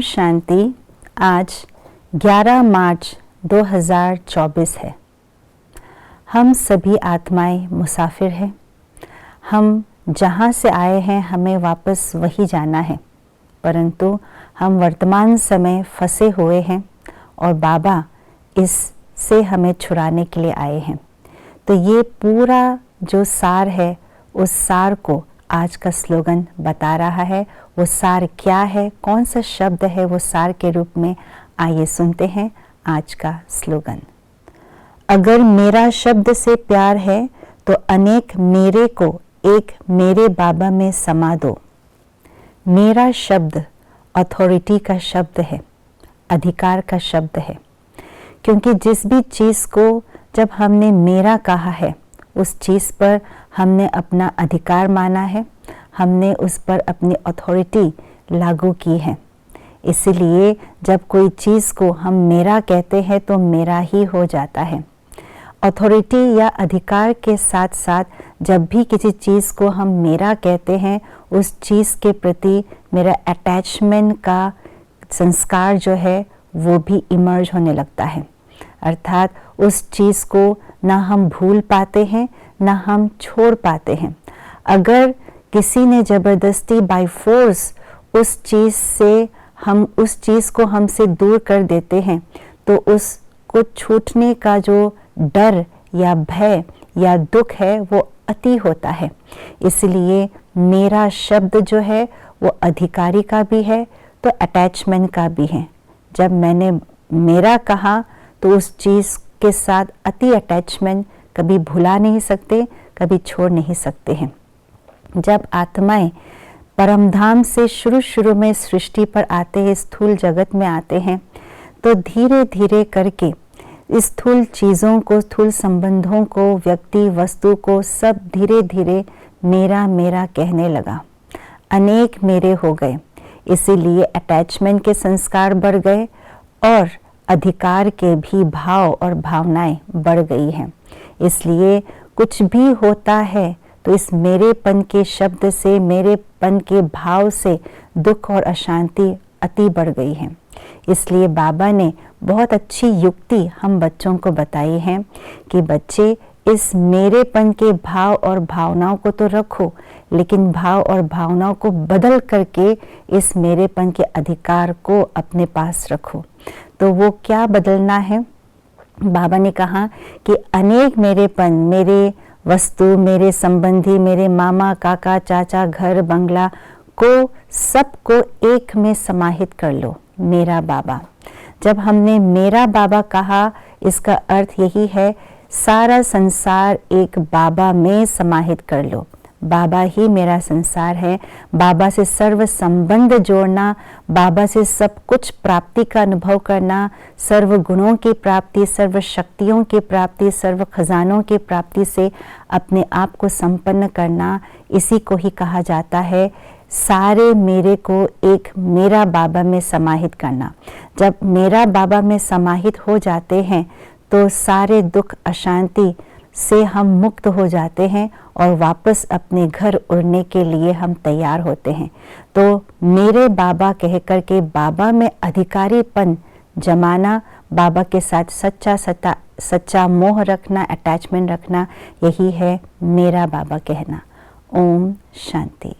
शांति। आज 11 मार्च 2024 है। हम सभी आत्माएं मुसाफिर हैं। हम जहाँ से आए हैं हमें वापस वही जाना है, परंतु हम वर्तमान समय फंसे हुए हैं और बाबा इससे हमें छुड़ाने के लिए आए हैं। तो ये पूरा जो सार है, उस सार को आज का स्लोगन बता रहा है। वो सार क्या है, कौन सा शब्द है वो सार के रूप में, आइए सुनते हैं आज का स्लोगन। अगर मेरा शब्द से प्यार है तो अनेक मेरे को एक मेरे बाबा में समा दो। मेरा शब्द अथॉरिटी का शब्द है, अधिकार का शब्द है, क्योंकि जिस भी चीज़ को जब हमने मेरा कहा है उस चीज़ पर हमने अपना अधिकार माना है, हमने उस पर अपनी अथॉरिटी लागू की है। इसलिए जब कोई चीज़ को हम मेरा कहते हैं तो मेरा ही हो जाता है। अथॉरिटी या अधिकार के साथ साथ जब भी किसी चीज़ को हम मेरा कहते हैं, उस चीज़ के प्रति मेरा अटैचमेंट का संस्कार जो है वो भी इमर्ज होने लगता है। अर्थात उस चीज़ को ना हम भूल पाते हैं ना हम छोड़ पाते हैं। अगर किसी ने ज़बरदस्ती बाय फोर्स उस चीज़ को हमसे दूर कर देते हैं तो उसको छूटने का जो डर या भय या दुख है वो अति होता है। इसलिए मेरा शब्द जो है वो अधिकारी का भी है तो अटैचमेंट का भी है। जब मैंने मेरा कहा तो उस चीज़ के साथ अति अटैचमेंट कभी भुला नहीं सकते, कभी छोड़ नहीं सकते हैं। जब आत्माएं परमधाम से शुरू में सृष्टि पर आते हैं, स्थूल जगत में आते हैं, तो धीरे धीरे करके स्थूल चीज़ों को, स्थूल संबंधों को, व्यक्ति वस्तु को सब धीरे धीरे मेरा मेरा कहने लगा। अनेक मेरे हो गए, इसीलिए अटैचमेंट के संस्कार बढ़ गए और अधिकार के भी भाव और भावनाएं बढ़ गई हैं। इसलिए कुछ भी होता है तो इस मेरेपन के शब्द से, मेरेपन के भाव से दुख और अशांति अति बढ़ गई है। इसलिए बाबा ने बहुत अच्छी युक्ति हम बच्चों को बताई है कि बच्चे इस मेरेपन के भाव और भावनाओं को तो रखो, लेकिन भाव और भावनाओं को बदल करके इस मेरेपन के अधिकार को अपने पास रखो। तो वो क्या बदलना है? बाबा ने कहा कि अनेक मेरेपन, मेरे वस्तु, मेरे संबंधी, मेरे मामा, काका, चाचा, घर, बंगला को सबको एक में समाहित कर लो, मेरा बाबा। जब हमने मेरा बाबा कहा, इसका अर्थ यही है सारा संसार एक बाबा में समाहित कर लो। बाबा ही मेरा संसार है। बाबा से सर्व संबंध जोड़ना, बाबा से सब कुछ प्राप्ति का अनुभव करना, सर्व गुणों की प्राप्ति, सर्व शक्तियों की प्राप्ति, सर्व खजानों की प्राप्ति से अपने आप को संपन्न करना, इसी को ही कहा जाता है सारे मेरे को एक मेरा बाबा में समाहित करना। जब मेरा बाबा में समाहित हो जाते हैं तो सारे दुख अशांति से हम मुक्त हो जाते हैं और वापस अपने घर उड़ने के लिए हम तैयार होते हैं। तो मेरे बाबा कह कर के बाबा में अधिकारीपन जमाना, बाबा के साथ सच्चा मोह रखना, अटैचमेंट रखना, यही है मेरा बाबा कहना। ओम शांति।